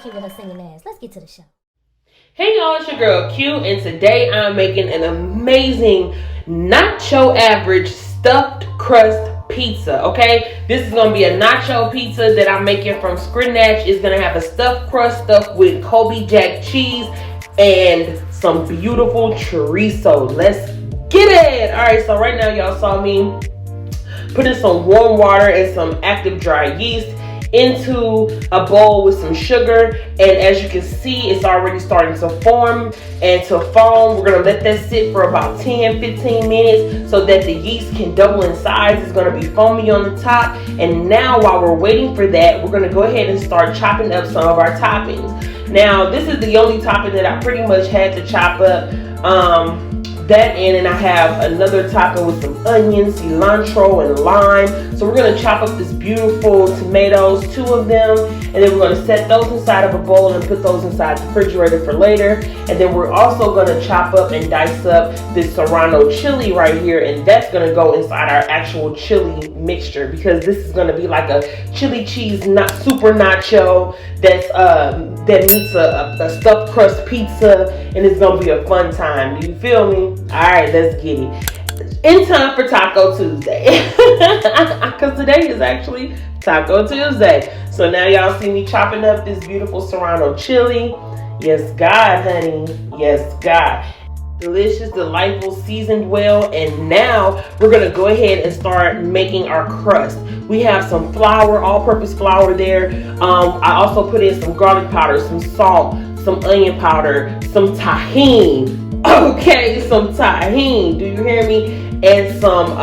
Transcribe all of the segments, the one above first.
Q with her singing ass. Let's get to the show. Hey y'all, it's your girl Q, and today I'm making an amazing nacho average stuffed crust pizza, okay? This is going to be a nacho pizza that I'm making from Scrinatch. It's going to have a stuffed crust stuffed with Kobe Jack cheese and some beautiful chorizo. Let's get it! Alright, so right now y'all saw me put in some warm water and some active dry yeast into a bowl with some sugar, and as you can see, it's already starting to form and to foam. We're going to let that sit for about 10-15 minutes so that the yeast can double in size. It's going to be foamy on the top, and now while we're waiting for that, we're going to go ahead and start chopping up some of our toppings. Now this is the only topping that I pretty much had to chop up, that in, and I have another topping with some onions, cilantro, and lime. So we're going to chop up this beautiful tomatoes, 2 of them, and then we're going to set those inside of a bowl and put those inside the refrigerator for later. And then we're also going to chop up and dice up this serrano chili right here, and that's going to go inside our actual chili mixture, because this is going to be like a chili cheese not super nacho that's that meets a stuffed crust pizza, and it's gonna be a fun time. You feel me? All right, let's get it. In time for Taco Tuesday, because today is actually Taco Tuesday. So now y'all see me chopping up this beautiful serrano chili. Yes, God, honey. Yes, God. Delicious, delightful, seasoned well, and now we're gonna go ahead and start making our crust. We have some flour, all-purpose flour there. I also put in some garlic powder, some salt, some onion powder, some tahini. Okay, some tahini. Do you hear me? And some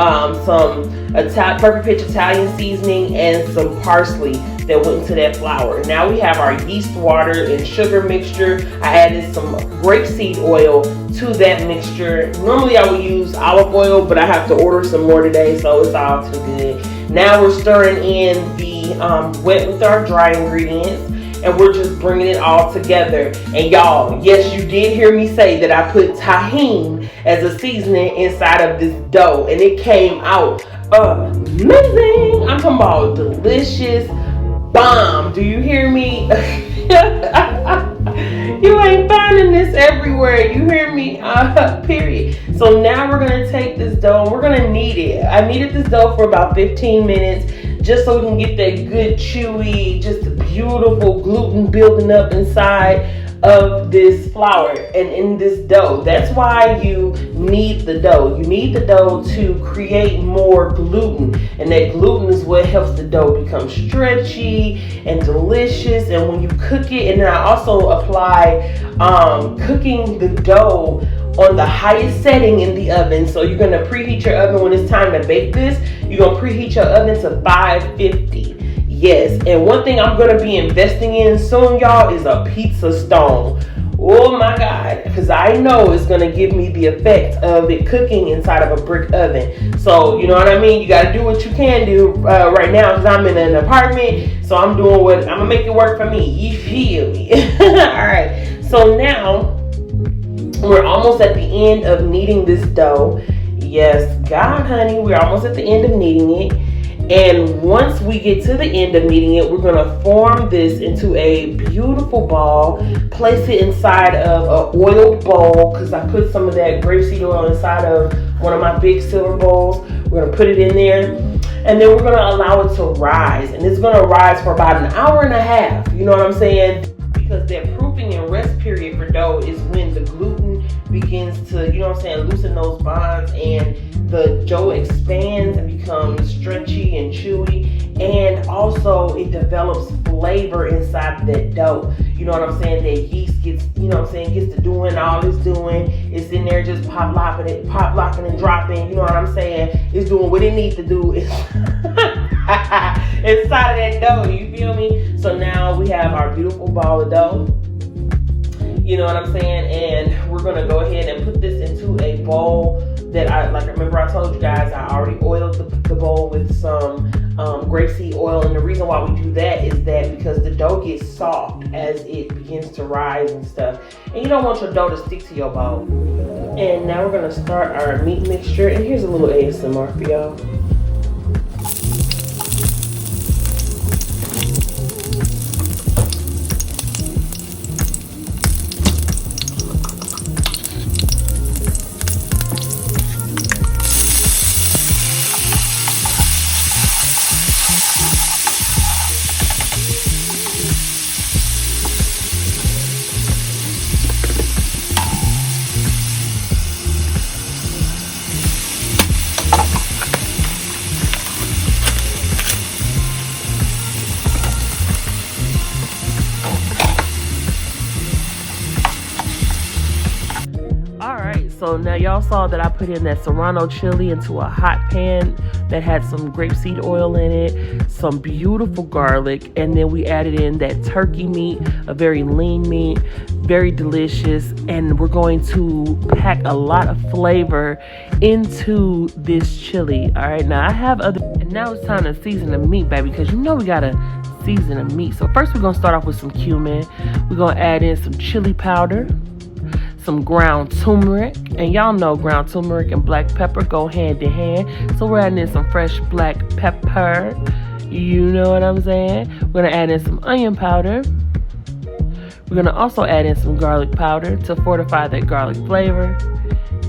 perfect pitch Italian seasoning and some parsley that went into that flour. Now we have our yeast, water, and sugar mixture. I added some grapeseed oil to that mixture. Normally I would use olive oil, but I have to order some more today, so it's all too good. Now we're stirring in the wet with our dry ingredients, and we're just bringing it all together. And y'all, yes, you did hear me say that I put tahini as a seasoning inside of this dough, and it came out amazing. I'm talking about delicious bomb. Do you hear me? You ain't finding this everywhere. You hear me? Period. So now we're going to take this dough and we're going to knead it. I kneaded this dough for about 15 minutes just so we can get that good chewy, just beautiful gluten building up inside of this flour and in this dough. That's why you knead the dough. You knead the dough to create more gluten, and that gluten is what helps the dough become stretchy and delicious. And when you cook it, and then I also apply cooking the dough on the highest setting in the oven. So you're going to preheat your oven when it's time to bake this. You're going to preheat your oven to 550. Yes, and one thing I'm going to be investing in soon, y'all, is a pizza stone. Oh my God, because I know it's going to give me the effect of it cooking inside of a brick oven. So, you know what I mean? You got to do what you can do right now, because I'm in an apartment. So I'm doing what, I'm going to make it work for me. You feel me? All right, so now we're almost at the end of kneading this dough. Yes, God, honey, we're almost at the end of kneading it. And once we get to the end of kneading it, we're going to form this into a beautiful ball, place it inside of an oiled bowl, because I put some of that grapeseed oil inside of one of my big silver bowls. We're going to put it in there, and then we're going to allow it to rise. And it's going to rise for about an hour and a half. You know what I'm saying? Because that proofing and rest period for dough is when the gluten begins to, you know what I'm saying, loosen those bonds, and the dough expands and becomes stretchy and chewy, and also it develops flavor inside of that dough. You know what I'm saying? That yeast gets, you know what I'm saying, gets to doing all it's doing. It's in there just pop locking and dropping. You know what I'm saying? It's doing what it needs to do. Inside of that dough, you feel me? So now we have our beautiful ball of dough. You know what I'm saying? And we're gonna go ahead and put this into a bowl that remember I told you guys I already oiled the bowl with some grapeseed oil. And the reason why we do that is that because the dough gets soft as it begins to rise and stuff. And you don't want your dough to stick to your bowl. And now we're gonna start our meat mixture. And here's a little ASMR for y'all. So now y'all saw that I put in that serrano chili into a hot pan that had some grapeseed oil in it, some beautiful garlic, and then we added in that turkey meat, a very lean meat, very delicious, and we're going to pack a lot of flavor into this chili. All right, now I have other, and now it's time to season the meat, baby, because you know we gotta season the meat. So first we're gonna start off with some cumin. We're gonna add in some chili powder, some ground turmeric, and y'all know ground turmeric and black pepper go hand in hand. So we're adding in some fresh black pepper. You know what I'm saying? We're gonna add in some onion powder. We're gonna also add in some garlic powder to fortify that garlic flavor.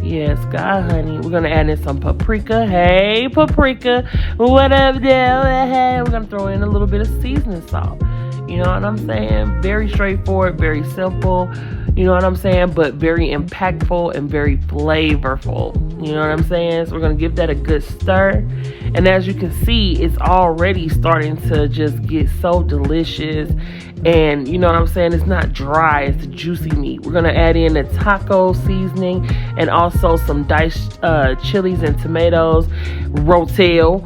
Yes, God, honey. We're gonna add in some paprika. Hey, paprika, what up, there? We're gonna throw in a little bit of seasoning salt. You know what I'm saying? Very straightforward, very simple. You know what I'm saying? But very impactful and very flavorful. You know what I'm saying? So we're going to give that a good stir. And as you can see, it's already starting to just get so delicious. And you know what I'm saying? It's not dry. It's juicy meat. We're going to add in the taco seasoning and also some diced chilies and tomatoes. Rotel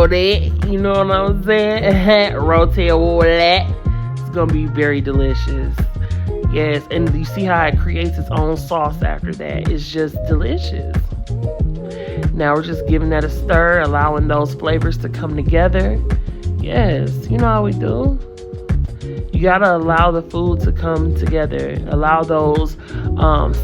that. You know what I'm saying? Rotel that. It's going to be very delicious. Yes, and you see how it creates its own sauce after that. It's just delicious. Now we're just giving that a stir, allowing those flavors to come together. Yes, you know how we do. You gotta allow the food to come together. Allow those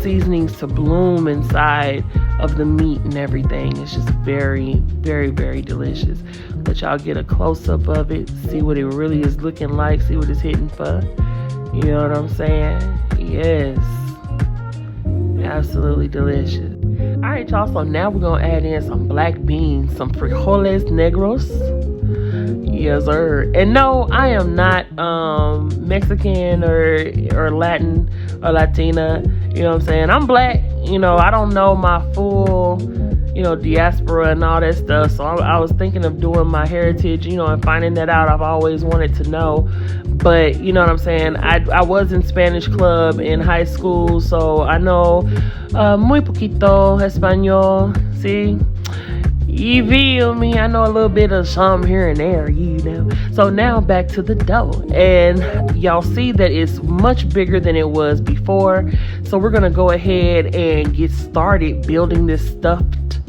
seasonings to bloom inside of the meat and everything. It's just very, very, very delicious. Let y'all get a close-up of it, see what it really is looking like, see what it's hitting for. You know what I'm saying? Yes. Absolutely delicious. Alright, y'all. So now we're going to add in some black beans, some frijoles negros. Yes, sir. And no, I am not Mexican or Latin or Latina. You know what I'm saying? I'm black. You know, I don't know my full, you know, diaspora and all that stuff. So I was thinking of doing my heritage, you know, and finding that out. I've always wanted to know. But, you know what I'm saying? I was in Spanish club in high school. So I know muy poquito español. See? You feel me? I know a little bit of some here and there, you know. So now back to the dough. And y'all see that it's much bigger than it was before. So we're going to go ahead and get started building this stuffed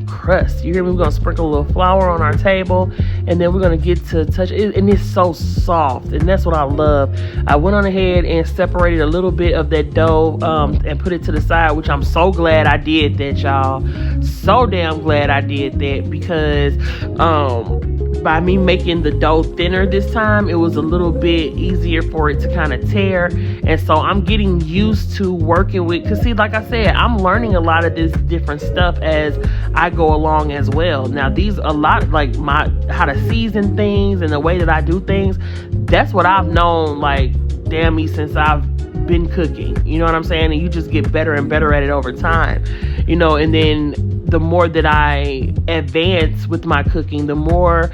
crust. You hear me? We're going to sprinkle a little flour on our table. And then we're going to get to touch it. And it's so soft. And that's what I love. I went on ahead and separated a little bit of that dough and put it to the side, which I'm so glad I did that, y'all. So damn glad I did that, because by me making the dough thinner this time, it was a little bit easier for it to kind of tear. And so I'm getting used to working with, because see, like I said, I'm learning a lot of this different stuff as I go along as well. Now these a lot, like how to season things and the way that I do things, that's what I've known, like, damn me, since I've been cooking. You know what I'm saying? And you just get better and better at it over time, you know. And then the more that I advance with my cooking, the more,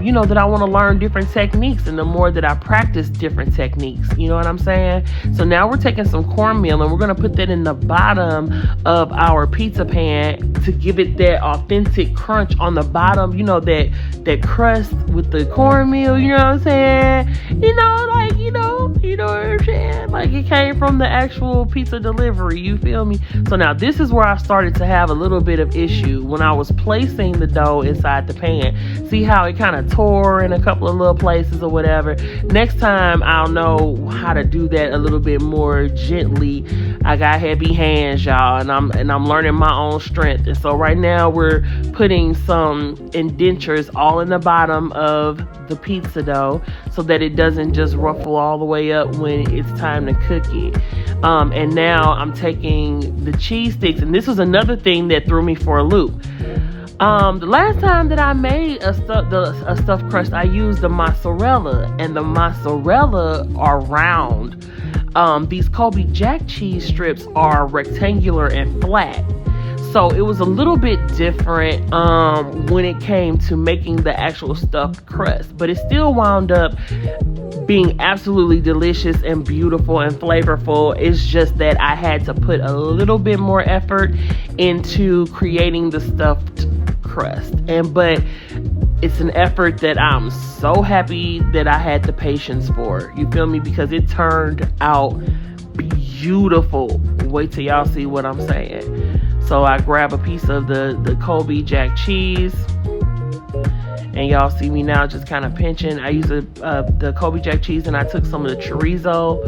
you know, that I want to learn different techniques, and the more that I practice different techniques. You know what I'm saying? So now we're taking some cornmeal and we're going to put that in the bottom of our pizza pan to give it that authentic crunch on the bottom. You know, that crust with the cornmeal, you know what I'm saying? You know, like, you know what I'm saying? Like, it came from the actual pizza delivery. You feel me? So now this is where I started to have a little bit of issue when I was placing the dough inside the pan. See how it kind of tore in a couple of little places or whatever? Next time I'll know how to do that a little bit more gently. I got heavy hands, y'all, and I'm learning my own strength. And so right now we're putting some indentures all in the bottom of the pizza dough so that it doesn't just ruffle all the way up when it's time to cook it. And now I'm taking the cheese sticks, and this was another thing that threw me for a loop. The last time that I made a stuffed crust, I used the mozzarella, and the mozzarella are round. These Colby Jack cheese strips are rectangular and flat. So it was a little bit different when it came to making the actual stuffed crust, but it still wound up being absolutely delicious and beautiful and flavorful. It's just that I had to put a little bit more effort into creating the stuffed crust, but it's an effort that I'm so happy that I had the patience for. You feel me? Because it turned out beautiful. Wait till y'all see what I'm saying. So I grab a piece of the Colby Jack cheese, and y'all see me now just kind of pinching. I used the Colby Jack cheese, and I took some of the chorizo,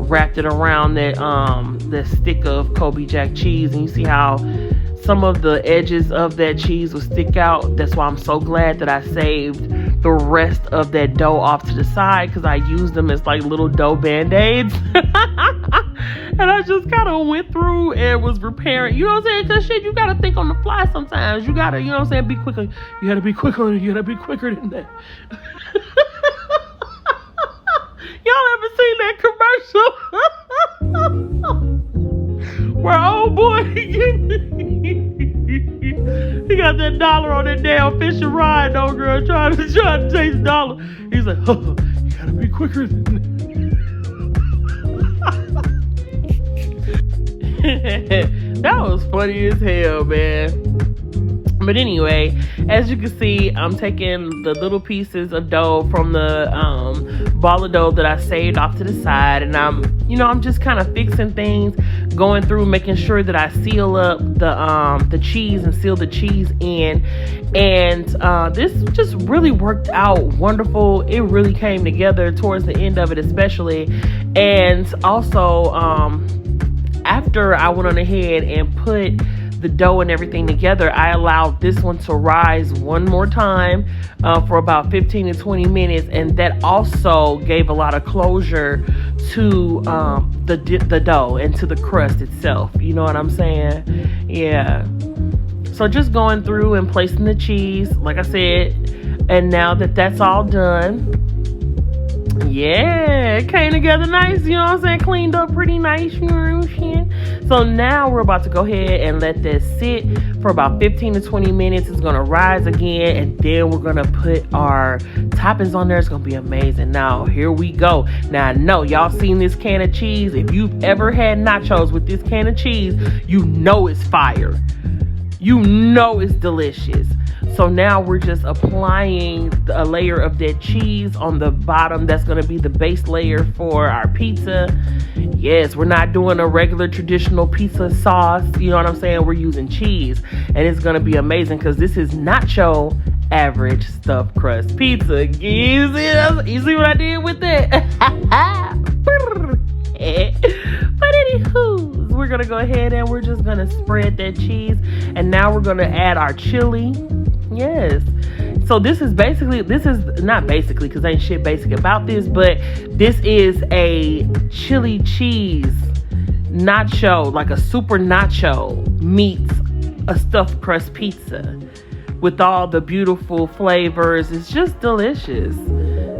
wrapped it around that stick of Colby Jack cheese, and you see how some of the edges of that cheese will stick out. That's why I'm so glad that I saved the rest of that dough off to the side, because I used them as like little dough band-aids. And I just kind of went through and was repairing, you know what I'm saying? Because shit, you got to think on the fly sometimes. You got to, you know what I'm saying, be quicker. You got to be quicker. You got to be quicker than that. Y'all ever seen that commercial? Where old boy, he got that dollar on that damn fishing rod, though, girl, trying to chase the dollar. He's like, oh, you got to be quicker than that. That was funny as hell, man. But anyway, as you can see, I'm taking the little pieces of dough from the ball of dough that I saved off to the side, and I'm just kind of fixing things, going through, making sure that I seal up the cheese and seal the cheese in. And this just really worked out wonderful. It really came together towards the end of it, especially. And also, after I went on ahead and put the dough and everything together, I allowed this one to rise one more time for about 15 to 20 minutes, and that also gave a lot of closure to the dough and to the crust itself. You know what I'm saying? Yeah. So just going through and placing the cheese, like I said, and now that that's all done, yeah, it came together nice, you know what I'm saying? Cleaned up pretty nice, you know what I'm saying? So now we're about to go ahead and let this sit for about 15 to 20 minutes. It's going to rise again, and then we're going to put our toppings on there. It's going to be amazing. Now, here we go. Now, I know y'all seen this can of cheese. If you've ever had nachos with this can of cheese, you know it's fire. You know it's delicious. So now we're just applying a layer of that cheese on the bottom. That's going to be the base layer for our pizza. Yes, we're not doing a regular traditional pizza sauce. You know what I'm saying? We're using cheese. And it's going to be amazing because this is nacho average stuffed crust pizza. You see what I did with that? But anywho, we're going to go ahead and we're just going to spread that cheese. And now we're going to add our chili. Yes. So this is not basically, because ain't shit basic about this, but this is a chili cheese nacho, like a super nacho meets a stuffed crust pizza with all the beautiful flavors. It's just delicious.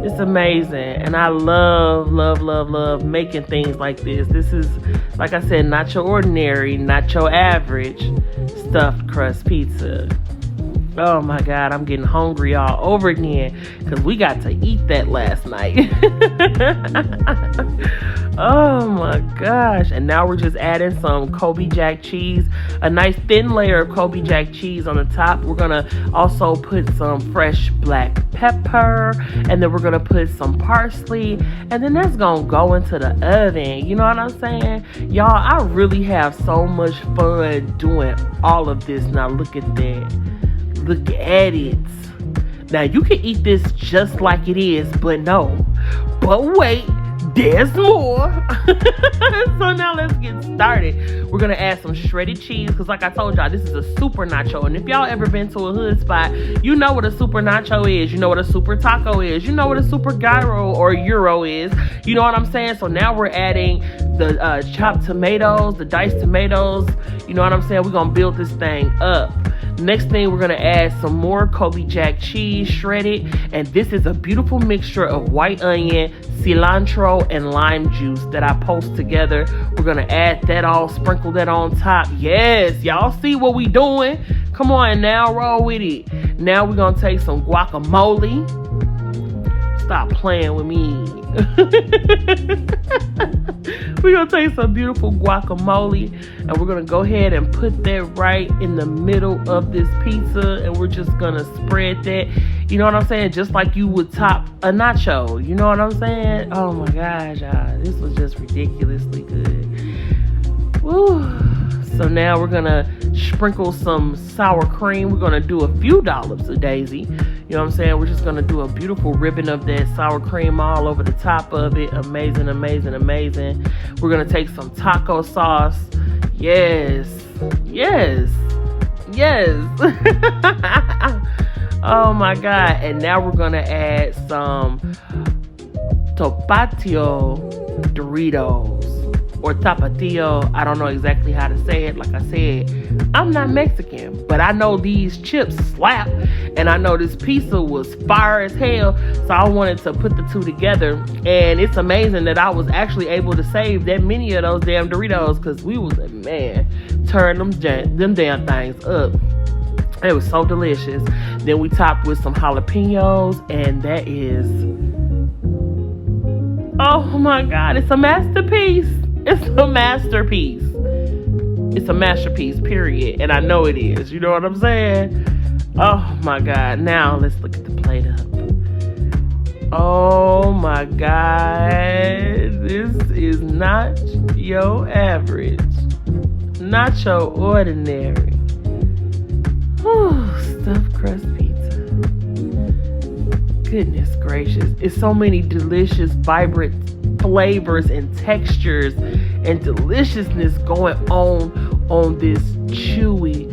It's amazing. And I love making things like this. This is, like I said, not your ordinary, not your average stuffed crust pizza. Oh my God, I'm getting hungry all over again because we got to eat that last night. Oh my gosh. And now we're just adding some Colby Jack cheese, a nice thin layer of Colby Jack cheese on the top. We're gonna also put some fresh black pepper, and then we're gonna put some parsley, and then that's gonna go into the oven. You know what I'm saying? Y'all, I really have so much fun doing all of this. Now look at that. Look at it. Now you can eat this just like it is, but no. But wait, there's more. So now let's get started. We're gonna add some shredded cheese, because like I told y'all, this is a super nacho. And if y'all ever been to a hood spot, you know what a super nacho is. You know what a super taco is. You know what a super gyro or euro is. You know what I'm saying? So now we're adding the chopped tomatoes, the diced tomatoes. You know what I'm saying? We're gonna build this thing up. Next thing, we're gonna add some more Colby Jack cheese shredded, and this is a beautiful mixture of white onion, cilantro, and lime juice that I post together. We're gonna add that all, sprinkle that on top. Yes, y'all see what we doing? Come on now, roll with it. Now we're gonna take some guacamole, Stop playing with me. We're going to take some beautiful guacamole, and we're going to go ahead and put that right in the middle of this pizza, and we're just going to spread that. You know what I'm saying? Just like you would top a nacho. You know what I'm saying? Oh my gosh, y'all. This was just ridiculously good. Woo. So now we're going to sprinkle some sour cream. We're going to do a few dollops of Daisy. You know what I'm saying? We're just going to do a beautiful ribbon of that sour cream all over the top of it. Amazing, amazing, amazing. We're going to take some taco sauce. Yes. Yes. Yes. Oh my God. And now we're going to add some Tapatio Doritos. Or Tapatio, I don't know exactly how to say it. Like I said, I'm not Mexican, but I know these chips slap, and I know this pizza was fire as hell, so I wanted to put the two together. And it's amazing that I was actually able to save that many of those damn Doritos, because we was, man, turn them damn things up. It was so delicious. Then we topped with some jalapenos, and that is, oh my God, it's a masterpiece. It's a masterpiece. It's a masterpiece, period. And I know it is. You know what I'm saying? Oh my God. Now let's look at the plate up. Oh my God. This is not your average. Not your ordinary. Stuffed crust pizza. Goodness gracious. It's so many delicious, vibrant flavors and textures and deliciousness going on this chewy,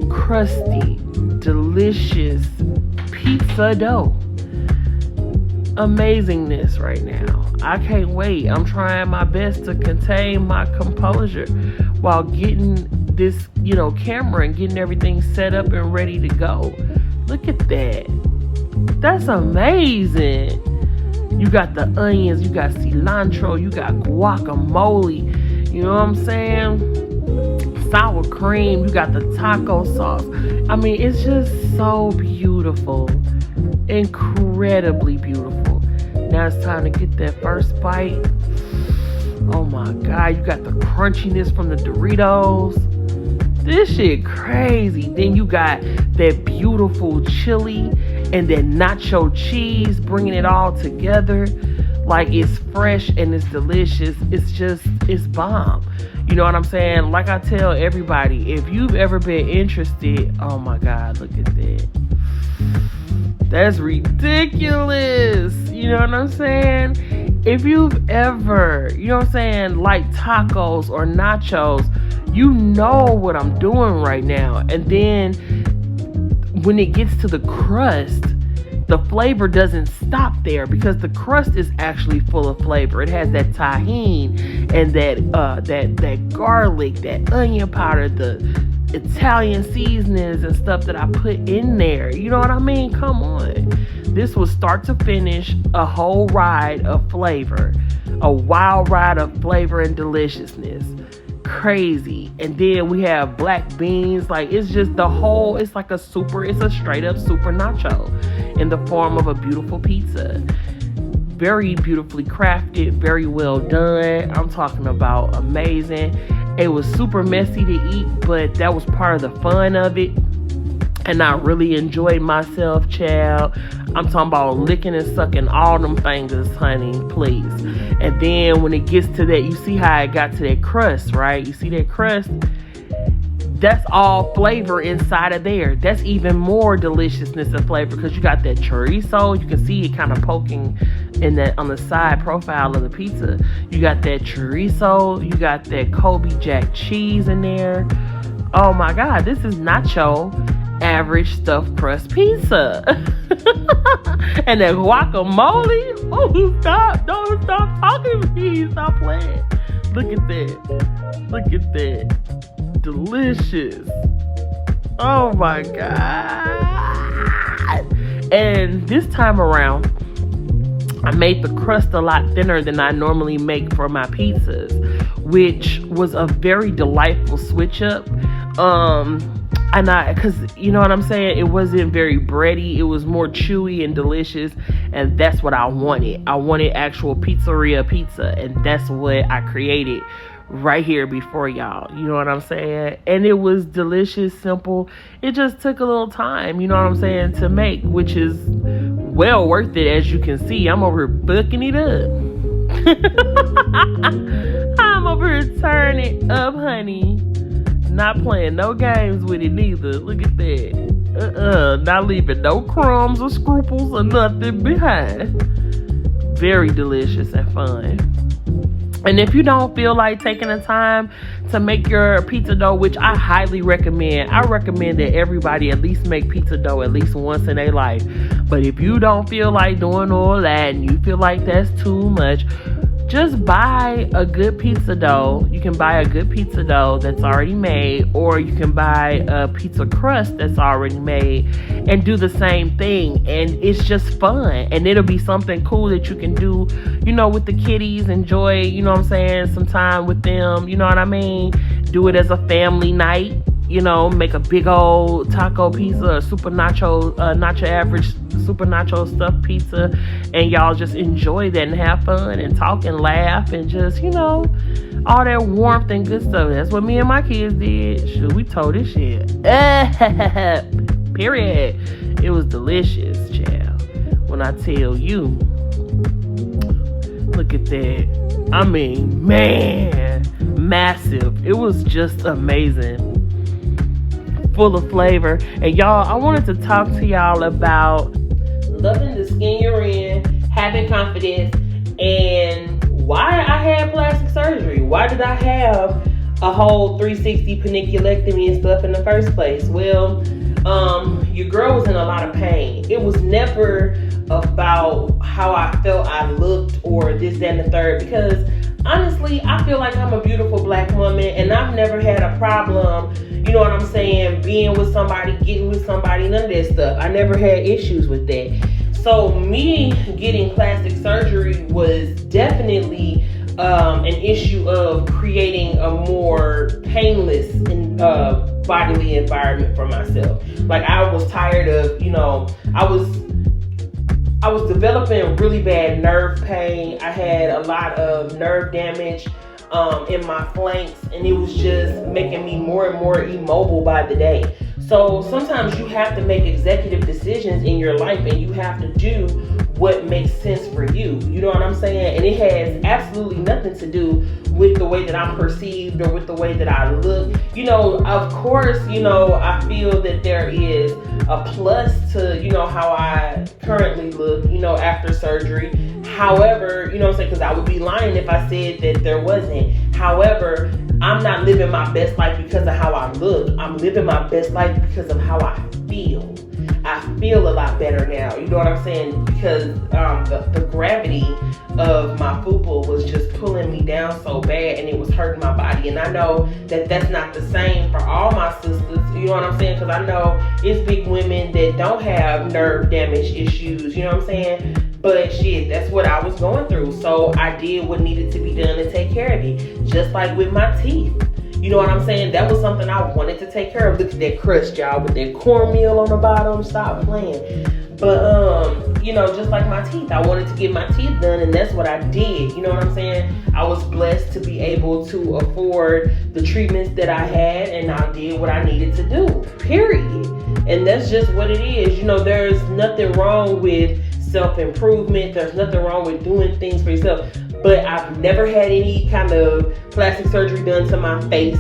crusty, delicious pizza dough. Amazingness right now. I can't wait. I'm trying my best to contain my composure while getting this, camera and getting everything set up and ready to go. Look at that. That's amazing. You got the onions, you got cilantro, you got guacamole, you know what I'm saying? Sour cream, you got the taco sauce. I mean, it's just so beautiful. Incredibly beautiful. Now it's time to get that first bite. Oh my God, you got the crunchiness from the Doritos. This shit crazy. Then you got that beautiful chili and that nacho cheese, bringing it all together. Like, it's fresh and it's delicious. It's bomb. You know what I'm saying? Like I tell everybody, if you've ever been interested, oh my God, look at that. That's ridiculous. You know what I'm saying? If you've ever, like tacos or nachos, you know what I'm doing right now. And then when it gets to the crust, the flavor doesn't stop there, because the crust is actually full of flavor. It has that tahini and that garlic, that onion powder, the Italian seasonings and stuff that I put in there. You know what I mean? Come on. This was start to finish a whole ride of flavor, a wild ride of flavor and deliciousness. Crazy. And then we have black beans. Like, it's just it's a straight up super nacho in the form of a beautiful pizza. Very beautifully crafted, very well done. I'm talking about amazing. It was super messy to eat, but that was part of the fun of it. And I really enjoyed myself, child. I'm talking about licking and sucking all them fingers, honey, please. And then when it gets to that, you see how it got to that crust, right? You see that crust? That's all flavor inside of there. That's even more deliciousness and flavor, because you got that chorizo. You can see it kind of poking in that on the side profile of the pizza. You got that chorizo. You got that Kobe Jack cheese in there. Oh my God, this is nacho average stuffed crust pizza. And that guacamole. Oh, stop. Don't stop talking to me. Stop playing. Look at that. Look at that. Delicious. Oh my God. And this time around, I made the crust a lot thinner than I normally make for my pizzas, which was a very delightful switch up. Cause you know what I'm saying, it wasn't very bready, it was more chewy and delicious, and that's what I wanted. I wanted actual pizzeria pizza, and that's what I created right here before y'all. You know what I'm saying? And it was delicious, simple. It just took a little time, you know what I'm saying, to make, which is well worth it. As you can see, I'm over here booking it up. I'm over here turning it up, honey. Not playing no games with it neither. Look at that. Not leaving no crumbs or scruples or nothing behind. Very delicious and fun. And if you don't feel like taking the time to make your pizza dough, which I highly recommend, I recommend that everybody at least make pizza dough at least once in their life. But if you don't feel like doing all that and you feel like that's too much, just buy a good pizza dough. You can buy a good pizza dough that's already made, or you can buy a pizza crust that's already made and do the same thing. And it's just fun, and it'll be something cool that you can do, you know, with the kiddies. Enjoy, you know what I'm saying, some time with them, you know what I mean. Do it as a family night, you know, make a big old taco pizza, a super nacho average super nacho stuffed pizza, and y'all just enjoy that and have fun and talk and laugh and just, you know, all that warmth and good stuff. That's what me and my kids did. Shoot, we told this shit. Period. It was delicious, child. When I tell you, look at that. I mean, man, massive. It was just amazing. Full of flavor. And y'all, I wanted to talk to y'all about loving the skin you're in, having confidence, and why I had plastic surgery. Why did I have a whole 360 paniculectomy and stuff in the first place? Well, your girl was in a lot of pain. It was never about how I felt I looked or this, that, and the third, because honestly, I feel like I'm a beautiful black woman, and I've never had a problem, you know what I'm saying, being with somebody, getting with somebody, none of that stuff. I never had issues with that. So me getting plastic surgery was definitely an issue of creating a more painless and bodily environment for myself. Like, I was tired of, you know, I was developing really bad nerve pain. I had a lot of nerve damage in my flanks, and it was just making me more and more immobile by the day. So sometimes you have to make executive decisions in your life, and you have to do what makes sense for you. You know what I'm saying? And it has absolutely nothing to do with the way that I'm perceived or with the way that I look. You know, of course, you know, I feel that there is a plus to, you know, how I currently look, you know, after surgery. However, you know what I'm saying, because I would be lying if I said that there wasn't. However, I'm not living my best life because of how I look. I'm living my best life because of how I feel. I feel a lot better now, you know what I'm saying, because the gravity of my fupa was just pulling me down so bad, and it was hurting my body. And I know that that's not the same for all my sisters, you know what I'm saying, because I know it's big women that don't have nerve damage issues, you know what I'm saying. But shit, that's what I was going through. So I did what needed to be done to take care of it. Just like with my teeth. You know what I'm saying? That was something I wanted to take care of. Look at that crust, y'all, with that cornmeal on the bottom. Stop playing. But, you know, just like my teeth, I wanted to get my teeth done, and that's what I did. You know what I'm saying? I was blessed to be able to afford the treatments that I had, and I did what I needed to do, period. And that's just what it is. You know, there's nothing wrong with self-improvement. There's nothing wrong with doing things for yourself. But I've never had any kind of plastic surgery done to my face.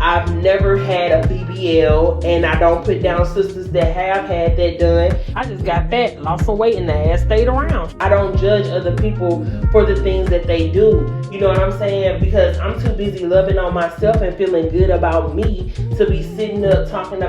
I've never had a BBL, and I don't put down sisters that have had that done. I just got fat, lost some weight, and the ass stayed around. I don't judge other people for the things that they do. You know what I'm saying? Because I'm too busy loving on myself and feeling good about me to be sitting up talking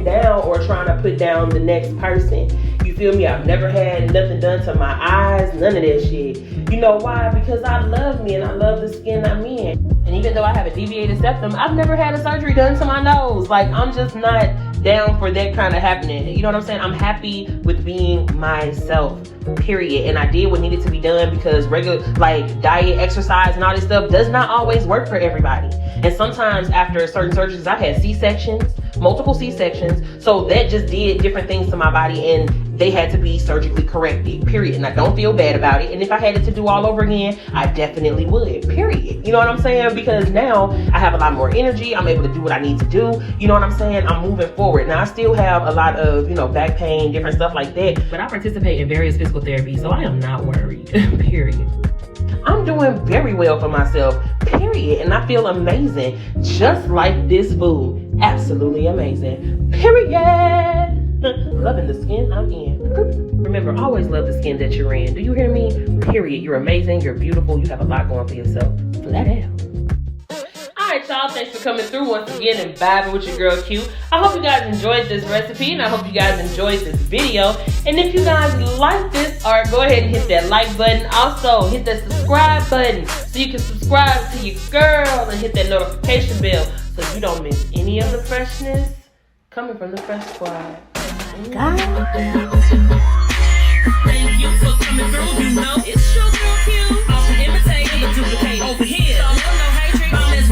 down or trying to put down the next person. You feel me? I've never had nothing done to my eyes, none of that shit. You know why? Because I love me and I love the skin I'm in. And even though I have a deviated septum, I've never had a surgery done to my nose. Like, I'm just not down for that kind of happening. You know what I'm saying? I'm happy with being myself, period. And I did what needed to be done, because regular, like, diet, exercise, and all this stuff does not always work for everybody. And sometimes after certain surgeries, I've had C-sections multiple C-sections, so that just did different things to my body, and they had to be surgically corrected, period. And I don't feel bad about it. And if I had it to do all over again, I definitely would, period. You know what I'm saying? Because now I have a lot more energy. I'm able to do what I need to do. You know what I'm saying? I'm moving forward. Now I still have a lot of, you know, back pain, different stuff like that. But I participate in various physical therapies, so I am not worried, period. I'm doing very well for myself, period. And I feel amazing, just like this food. Absolutely amazing, period. Loving the skin I'm in. Remember, always love the skin that you're in. Do you hear me? Period. You're amazing. You're beautiful. You have a lot going for yourself. Flat out. Alright, y'all. Thanks for coming through once again and vibing with your girl Q. I hope you guys enjoyed this recipe, and I hope you guys enjoyed this video. And if you guys like this art, go ahead and hit that like button. Also, hit that subscribe button so you can subscribe to your girl and hit that notification bell so you don't miss any of the freshness coming from the Fresh Squad. Thank you for coming through. You know it's your girl Q. I'll imitate and duplicate over here. So no hatred, I'm as